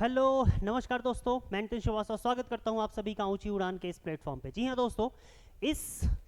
Hello नमस्कार दोस्तों, मैं नितिन श्रीवास्तव स्वागत करता हूं आप सभी का ऊंची उड़ान के इस प्लेटफॉर्म पे। जी हां दोस्तों, इस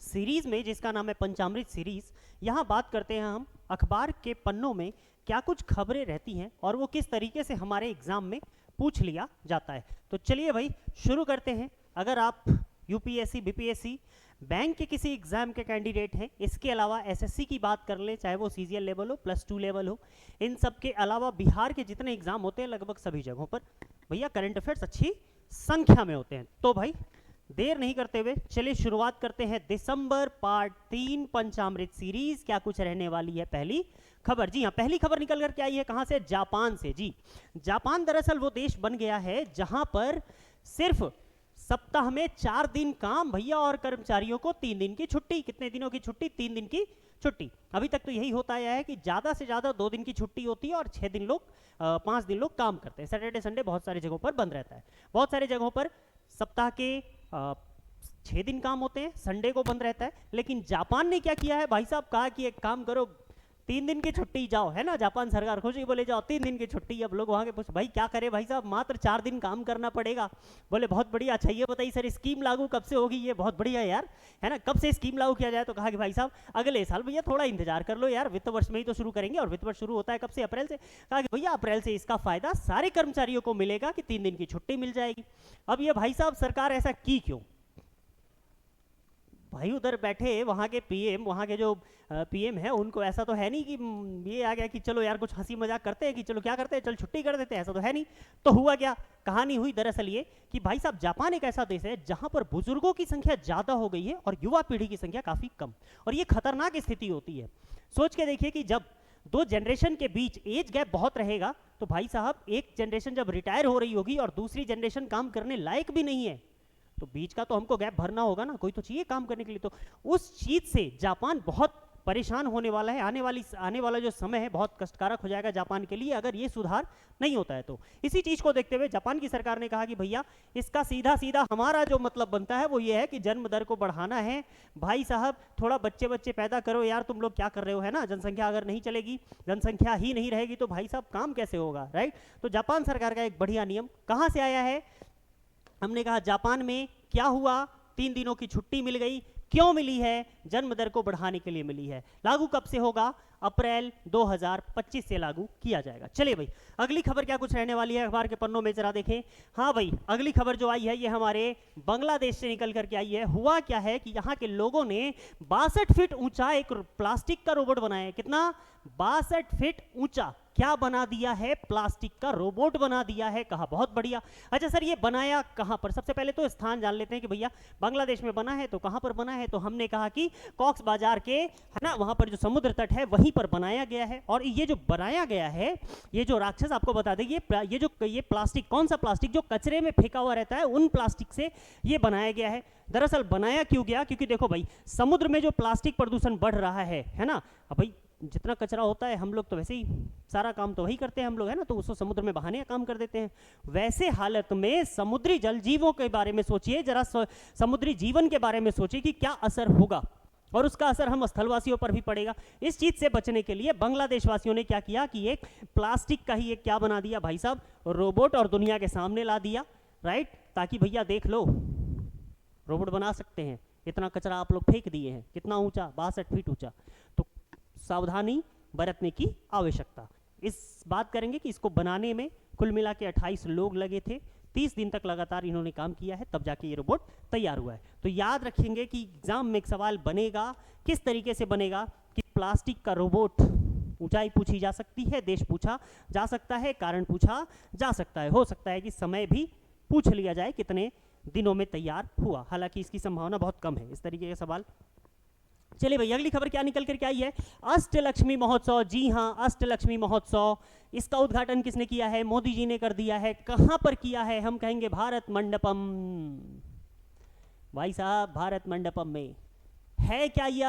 सीरीज़ में जिसका नाम है पंचामृत सीरीज़, यहां बात करते हैं हम अखबार के पन्नों में क्या कुछ खबरें रहती हैं और वो किस तरीके से हमारे एग्ज़ाम में पूछ लिया जाता है। तो चलिए भाई शुरू करते हैं। अगर आप यूपीएससी बीपीएससी बैंक के किसी एग्जाम के कैंडिडेट हैं, इसके अलावा एसएससी की बात कर लें, चाहे वो सीजीएल लेवल हो, +2 लेवल हो, इन सब के अलावा बिहार के जितने एग्जाम होते हैं लगभग सभी जगहों पर भैया करंट अफेयर्स अच्छी संख्या में होते हैं। तो भाई देर नहीं करते हुए चलिए शुरुआत करते हैं। दिसंबर पार्ट 3 पंचामृत सीरीज क्या कुछ रहने वाली है। पहली खबर, जी हाँ, पहली खबर निकल कर के आई है कहां से? जापान से। जी, जापान दरअसल वो देश बन गया है जहां पर सिर्फ सप्ताह में 4 दिन काम भैया और कर्मचारियों को 3 दिन की छुट्टी। कितने दिनों की छुट्टी? 3 दिन की छुट्टी। अभी तक तो यही होता आया है कि ज्यादा से ज्यादा 2 दिन की छुट्टी होती है और 6 दिन लोग 5 दिन लोग काम करते हैं। सैटरडे संडे बहुत सारी जगहों पर बंद रहता है, बहुत सारी जगहों पर सप्ताह के 6 दिन काम होते हैं, संडे को बंद रहता है। लेकिन जापान ने क्या किया है भाई साहब, कहा कि एक काम करो 3 दिन की छुट्टी, जाओ, है ना, जापान सरकार खुश ही बोले जाओ 3 दिन की छुट्टी। अब लोग वहां के पूछ भाई क्या करे भाई साहब, मात्र 4 दिन काम करना पड़ेगा। बोले बहुत बढ़िया। अच्छा ये बताइए सर स्कीम लागू कब से होगी? ये बहुत बढ़िया यार, है ना, कब से स्कीम लागू किया जाए? तो कहा कि भाई साहब अगले साल भैया थोड़ा इंतजार कर लो यार, वित्त वर्ष में ही तो शुरू करेंगे और वित्त वर्ष शुरू होता है कब से? अप्रैल से। कहा कि भैया अप्रैल से इसका फायदा सारे कर्मचारियों को मिलेगा कि 3 दिन की छुट्टी मिल जाएगी। अब ये भाई साहब सरकार ऐसा की क्यों? भाई उधर बैठे वहाँ के पीएम, वहाँ के जो पीएम है, उनको ऐसा तो है नहीं कि ये आ गया कि चलो यार कुछ हंसी मजाक करते हैं कि चलो क्या करते हैं, चल छुट्टी कर देते हैं, ऐसा तो है नहीं। तो हुआ क्या? कहानी हुई दरअसल ये कि भाई साहब जापान एक ऐसा देश है जहां पर बुजुर्गों की संख्या ज्यादा हो गई है और युवा पीढ़ी की संख्या काफी कम। और ये खतरनाक स्थिति होती है। सोच के देखिए कि जब 2 जनरेशन के बीच एज गैप बहुत रहेगा तो भाई साहब एक जनरेशन जब रिटायर हो रही होगी और दूसरी जनरेशन काम करने लायक भी नहीं है, तो बीच का तो हमको गैप भरना होगा ना, कोई तो चाहिए काम करने के लिए। तो उस चीज से जापान बहुत परेशान होने वाला है। आने वाला जो समय है बहुत कष्टकारक हो जाएगा जापान के लिए अगर ये सुधार नहीं होता है तो। इसी चीज को देखते हुए जापान की सरकार ने कहा कि भैया इसका सीधा सीधा हमारा जो मतलब बनता है वो ये है कि जन्म दर को बढ़ाना है। भाई साहब थोड़ा बच्चे पैदा करो यार, तुम लोग क्या कर रहे हो, है ना। जनसंख्या अगर नहीं चलेगी, जनसंख्या ही नहीं रहेगी तो भाई साहब काम कैसे होगा, राइट। तो जापान सरकार का एक बढ़िया नियम कहां से आया है? हमने कहा जापान में क्या हुआ, 3 दिनों की छुट्टी मिल गई। क्यों मिली है? जन्म दर को बढ़ाने के लिए मिली है। लागू कब से होगा? अप्रैल 2025 से लागू किया जाएगा। चलिए भाई अगली खबर क्या कुछ रहने वाली है अखबार के पन्नों में, जरा देखें। हाँ भाई अगली खबर जो आई है ये हमारे बांग्लादेश से निकल करके आई है। हुआ क्या है कि यहाँ के लोगों ने 62 फीट ऊंचा एक प्लास्टिक का रोबोट बनाया है। कितना? 62 फीट ऊंचा। क्या बना दिया है? प्लास्टिक का रोबोट बना दिया है। कहा बहुत बढ़िया। अच्छा सर ये बनाया कहां पर? सबसे पहले तो स्थान जान लेते हैं कि भैया बांग्लादेश में बना है तो कहां पर बना है। तो हमने कहा कि कॉक्स बाजार के, है ना, वहां पर जो समुद्र तट है वहीं पर बनाया गया है। और ये जो बनाया गया है, ये जो राक्षस आपको बता दें, ये प्लास्टिक, कौन सा प्लास्टिक जो कचरे में फेंका हुआ रहता है, उन प्लास्टिक से ये बनाया गया है। दरअसल बनाया क्यों गया? क्योंकि देखो भाई समुद्र में जो प्लास्टिक प्रदूषण बढ़ रहा है ना। अब भाई जितना कचरा होता है हम लोग तो वैसे ही सारा काम तो वही करते हैं हम लोग, है ना, तो उसको समुद्र में बहाने का काम कर देते हैं। वैसे हालत में समुद्री जल जीवों के बारे में सोचिए जरा, समुद्री जीवन के बारे में सोचिए कि क्या असर होगा और उसका असर हम स्थलवासियों पर भी पड़ेगा। इस चीज से बचने के लिए बांग्लादेश वासियों ने क्या किया कि एक प्लास्टिक का ही एक क्या बना दिया भाई साहब, रोबोट, और दुनिया के सामने ला दिया, राइट, ताकि भैया देख लो रोबोट बना सकते हैं। इतना कचरा आप लोग फेंक दिए हैं, कितना ऊंचा? 62 फीट ऊंचा। तो सावधानी बरतने की आवश्यकता। इस बात करेंगे कि इसको बनाने में कुल मिला के 28 लोग लगे थे। 30 दिन तक लगातार इन्होंने काम किया है, तब जाके ये रोबोट तैयार हुआ है। तो याद रखेंगे कि एग्जाम में एक सवाल बनेगा, किस तरीके से बनेगा कि प्लास्टिक का रोबोट, ऊंचाई पूछी जा सकती है, देश पूछा जा सकता है, कारण पूछा जा सकता है, हो सकता है कि समय भी पूछ लिया जाए कितने दिनों में तैयार हुआ। हालांकि इसकी संभावना बहुत कम है इस तरीके के सवाल। चलिए भाई अगली खबर क्या निकल करके आई है? अष्टलक्ष्मी महोत्सव। जी हाँ, अष्टलक्ष्मी महोत्सव, इसका उद्घाटन किसने किया है? मोदी जी ने कर दिया है। कहां पर किया है? हम कहेंगे भारत मंडपम। भाई साहब भारत मंडपम में है क्या ये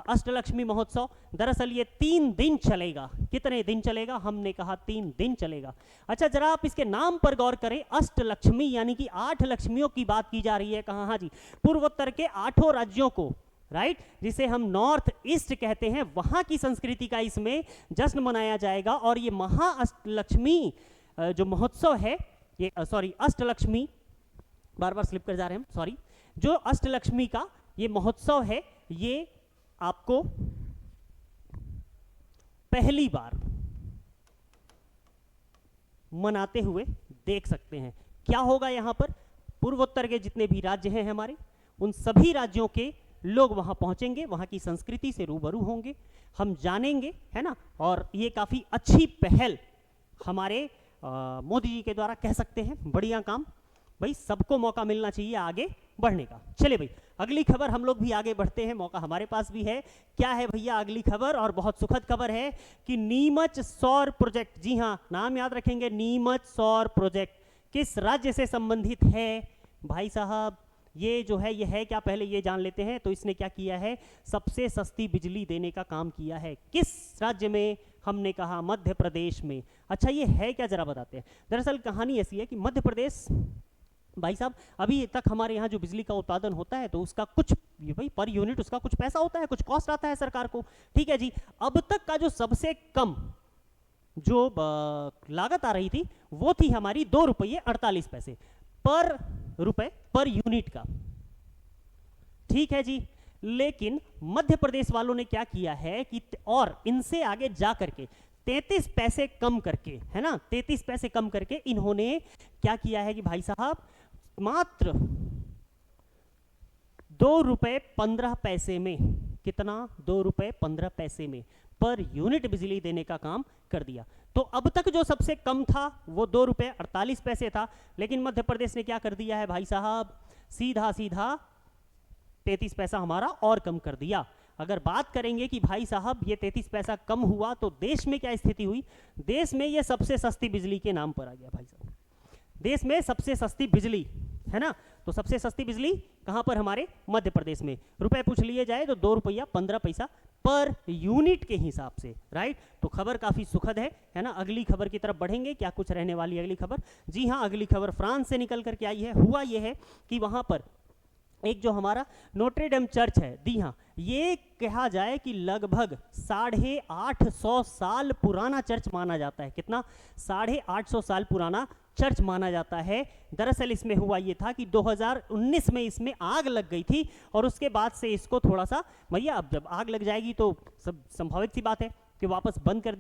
अष्टलक्ष्मी महोत्सव? दरअसल ये 3 दिन चलेगा। कितने दिन चलेगा? हमने कहा 3 दिन चलेगा। अच्छा जरा आप इसके नाम पर गौर करें, अष्टलक्ष्मी यानी कि 8 लक्ष्मियों की बात की जा रही है। कहाँ? हाँ जी, पूर्वोत्तर के 8 राज्यों को, राइट, जिसे हम नॉर्थ ईस्ट कहते हैं, वहां की संस्कृति का इसमें जश्न मनाया जाएगा। और ये महाअष्टलक्ष्मी जो महोत्सव है ये सॉरी अष्टलक्ष्मी, बार बार स्लिप कर जा रहे हैं हम, सॉरी, जो अष्टलक्ष्मी का ये महोत्सव है ये आपको पहली बार मनाते हुए देख सकते हैं। क्या होगा यहां पर, पूर्वोत्तर के जितने भी राज्य हैं हमारे, उन सभी राज्यों के लोग वहां पहुंचेंगे, वहां की संस्कृति से रूबरू होंगे, हम जानेंगे, है ना। और ये काफी अच्छी पहल हमारे मोदी जी के द्वारा कह सकते हैं, बढ़िया काम भाई, सबको मौका मिलना चाहिए आगे बढ़ने का। चलिए भाई अगली खबर, हम लोग भी आगे बढ़ते हैं, मौका हमारे पास भी है। क्या है भैया अगली खबर, और बहुत सुखद खबर है कि नीमच सौर प्रोजेक्ट, जी हाँ नाम याद रखेंगे, नीमच सौर प्रोजेक्ट किस राज्य से संबंधित है भाई साहब, ये जो है ये है क्या, पहले ये जान लेते हैं। तो इसने क्या किया है, सबसे सस्ती बिजली देने का काम किया है। किस राज्य में, हमने कहा मध्य प्रदेश में। अच्छा ये है क्या जरा बताते हैं। दरअसल कहानी ऐसी है कि मध्य प्रदेश भाई साहब, अभी तक हमारे यहाँ जो बिजली का उत्पादन होता है तो उसका कुछ भाई पर यूनिट उसका कुछ पैसा होता है, कुछ कॉस्ट आता है सरकार को, ठीक है जी। अब तक का जो सबसे कम जो लागत आ रही थी वो थी हमारी 2 रुपये 48 पैसे पर यूनिट का, ठीक है जी। लेकिन मध्य प्रदेश वालों ने क्या किया है कि और इनसे आगे जा करके 33 पैसे कम करके, है ना, 33 पैसे कम करके इन्होंने क्या किया है कि भाई साहब मात्र 2 रुपये 15 पैसे में, कितना, 2 रुपये 15 पैसे में पर यूनिट बिजली देने का काम कर दिया। तो अब तक जो सबसे कम था वो 2 रुपये 48 पैसे था, लेकिन मध्य प्रदेश ने क्या कर दिया है भाई साहब, सीधा सीधा 33 पैसा हमारा और कम कर दिया। अगर बात करेंगे कि भाई साहब ये 33 पैसा कम हुआ तो देश में क्या स्थिति हुई, देश में ये सबसे सस्ती बिजली के नाम पर आ गया भाई साहब, देश में सबसे सस्ती बिजली, है ना। तो सबसे सस्ती बिजली कहां पर, हमारे मध्य प्रदेश में। रुपए पूछ लिए जाए तो 2 रुपया 15 पैसा पर यूनिट के हिसाब से, राइट। तो खबर काफी सुखद है ना। अगली खबर की तरफ बढ़ेंगे, क्या कुछ रहने वाली अगली खबर। जी हाँ, अगली खबर फ्रांस से निकल करके आई है। हुआ यह है कि वहां पर एक जो हमारा नोट्रेडम चर्च है, जी हाँ, ये कहा जाए कि लगभग 850 साल पुराना चर्च माना जाता है। कितना, 850 साल पुराना चर्च माना जाता है। दरअसल इसमें हुआ ये था कि 2019 में इसमें आग लग गई थी और उसके बाद से इसको थोड़ा सा, भैया अब जब आग लग जाएगी तो सब संभावित सी बात है कि वापस बंद कर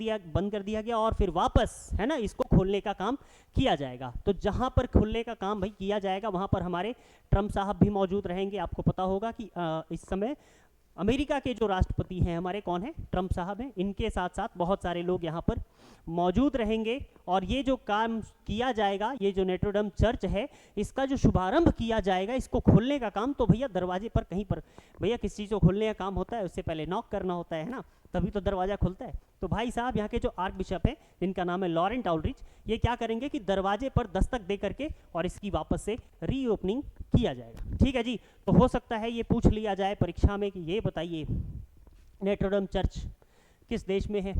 दिया गया और फिर वापस, है ना, इसको खोलने का काम किया जाएगा। तो जहां पर खोलने का काम भाई किया जाएगा वहां पर हमारे ट्रम्प साहब भी मौजूद रहेंगे। आपको पता होगा कि इस समय अमेरिका के जो राष्ट्रपति हैं हमारे, कौन है, ट्रम्प साहब हैं। इनके साथ साथ बहुत सारे लोग यहाँ पर मौजूद रहेंगे और ये जो काम किया जाएगा, ये जो नोट्रेडम चर्च है इसका जो शुभारंभ किया जाएगा, इसको खोलने का काम, तो भैया दरवाजे पर कहीं पर, भैया किस चीज़ को खोलने का काम होता है उससे पहले नॉक करना होता है ना, तभी तो दरवाजा खुलता है। तो भाई साहब यहाँ के जो आर्क बिशप है जिनका नाम है लॉरेंट आउलरिच, ये क्या करेंगे कि दरवाजे पर दस्तक दे करके और इसकी वापस से रीओपनिंग किया जाएगा, ठीक है जी। तो हो सकता है ये पूछ लिया जाए परीक्षा में कि ये बताइए नोट्रेडम चर्च किस देश में है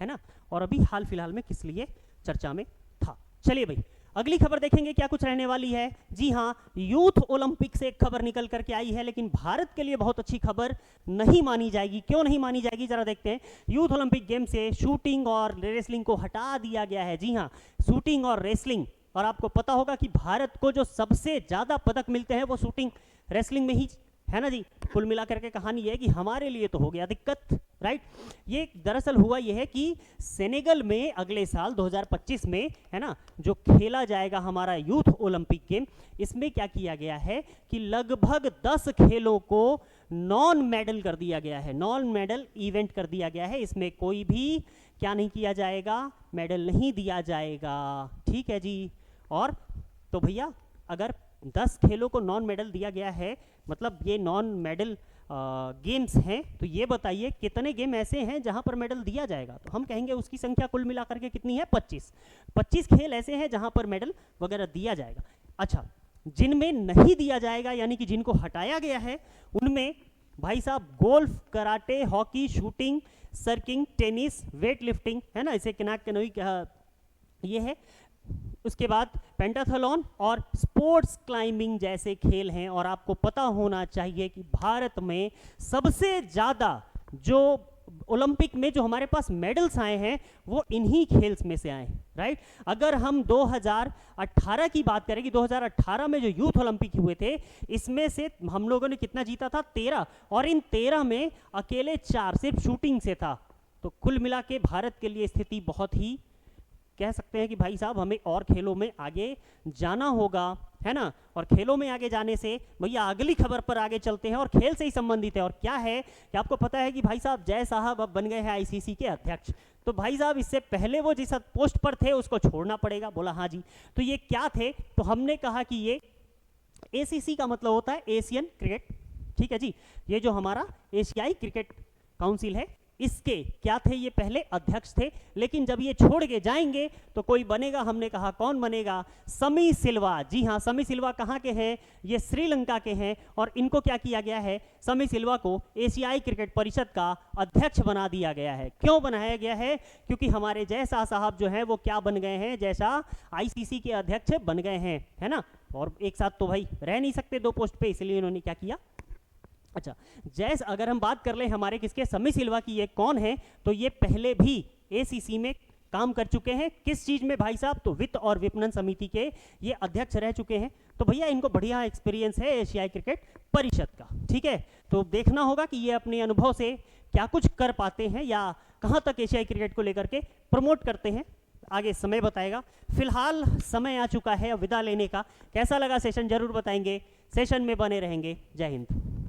ना, और अभी हाल फिलहाल में किस लिए चर्चा में था। चलिए भाई अगली खबर देखेंगे क्या कुछ रहने वाली है। जी हाँ, यूथ ओलंपिक से एक खबर निकल करके आई है, लेकिन भारत के लिए बहुत अच्छी खबर नहीं मानी जाएगी। क्यों नहीं मानी जाएगी जरा देखते हैं। यूथ ओलंपिक गेम से शूटिंग और रेसलिंग को हटा दिया गया है। जी हाँ, शूटिंग और रेसलिंग, और आपको पता होगा कि भारत को जो सबसे ज्यादा पदक मिलते हैं वो शूटिंग रेसलिंग में ही, है ना जी। कुल मिलाकर के कहानी ये है कि हमारे लिए तो हो गया दिक्कत, राइट। ये दरअसल हुआ ये है कि सेनेगल में अगले साल 2025 में, है ना, जो खेला जाएगा हमारा यूथ ओलंपिक गेम, इसमें क्या किया गया है कि लगभग 10 खेलों को नॉन मेडल कर दिया गया है, नॉन मेडल इवेंट कर दिया गया है। इसमें कोई भी क्या नहीं किया जाएगा, मेडल नहीं दिया जाएगा, ठीक है जी। और तो भैया अगर 10 खेलों को नॉन मेडल दिया गया है, मतलब ये नॉन मेडल गेम्स हैं, तो ये बताइए कितने गेम ऐसे हैं जहां पर मेडल दिया जाएगा। तो हम कहेंगे उसकी संख्या कुल मिलाकर के कितनी है, 25 खेल ऐसे हैं जहां पर मेडल वगैरह दिया जाएगा। अच्छा, जिनमें नहीं दिया जाएगा यानी कि जिनको हटाया गया है, उनमें भाई साहब गोल्फ, कराटे, हॉकी, शूटिंग, सर्किंग, टेनिस, वेट लिफ्टिंग, है ना, इसे किनाक कनोई ये है। उसके बाद पेंटाथलॉन और स्पोर्ट्स क्लाइंबिंग जैसे खेल हैं। और आपको पता होना चाहिए कि भारत में सबसे ज़्यादा जो ओलंपिक में जो हमारे पास मेडल्स आए हैं वो इन्हीं खेल्स में से आए, राइट। अगर हम 2018 की बात करें कि 2018 में जो यूथ ओलंपिक हुए थे, इसमें से हम लोगों ने कितना जीता था, 13, और इन 13 में अकेले 4 सिर्फ शूटिंग से था। तो कुल मिला के भारत के लिए स्थिति बहुत ही, कह सकते हैं कि भाई साहब हमें और खेलों में आगे जाना होगा, है ना। और खेलों में आगे जाने से भैया अगली खबर पर आगे चलते हैं और खेल से ही संबंधित है। और क्या है कि आपको पता है कि भाई साहब जय साहब अब बन गए हैं आईसीसी के अध्यक्ष। तो भाई साहब इससे पहले वो जिस पोस्ट पर थे उसको छोड़ना पड़ेगा। बोला हाँ जी। तो ये क्या थे, तो हमने कहा कि ये एसीसी का मतलब होता है एशियन क्रिकेट, ठीक है जी। ये जो हमारा एशियाई क्रिकेट काउंसिल है, इसके क्या थे, ये पहले अध्यक्ष थे, लेकिन जब ये छोड़ के जाएंगे तो कोई बनेगा। हमने कहा कौन बनेगा, समी सिल्वा। जी हाँ, समी सिल्वा कहाँ के हैं, ये श्रीलंका के हैं। और इनको क्या किया गया है, समी सिल्वा को एशियाई क्रिकेट परिषद का अध्यक्ष बना दिया गया है। क्यों बनाया गया है, क्योंकि हमारे जय शाह साहब जो हैं वो क्या बन गए हैं, जैसा आईसीसी के अध्यक्ष बन गए हैं, है ना। और एक साथ तो भाई रह नहीं सकते 2 पोस्ट पे, इसलिए इन्होंने क्या किया। अच्छा, जैसे अगर हम बात कर ले हमारे किसके, समी सिल्वा की, ये कौन है, तो ये पहले भी एसीसी में काम कर चुके हैं। किस चीज में भाई साहब, तो वित्त और विपणन समिति के ये अध्यक्ष रह चुके हैं। तो भैया इनको बढ़िया एक्सपीरियंस है एशियाई क्रिकेट परिषद का, ठीक है। तो देखना होगा कि ये अपने अनुभव से क्या कुछ कर पाते हैं या कहां तक एशियाई क्रिकेट को लेकर के प्रमोट करते हैं, आगे समय बताएगा। फिलहाल समय आ चुका है विदा लेने का। कैसा लगा सेशन जरूर बताएंगे, सेशन में बने रहेंगे। जय हिंद।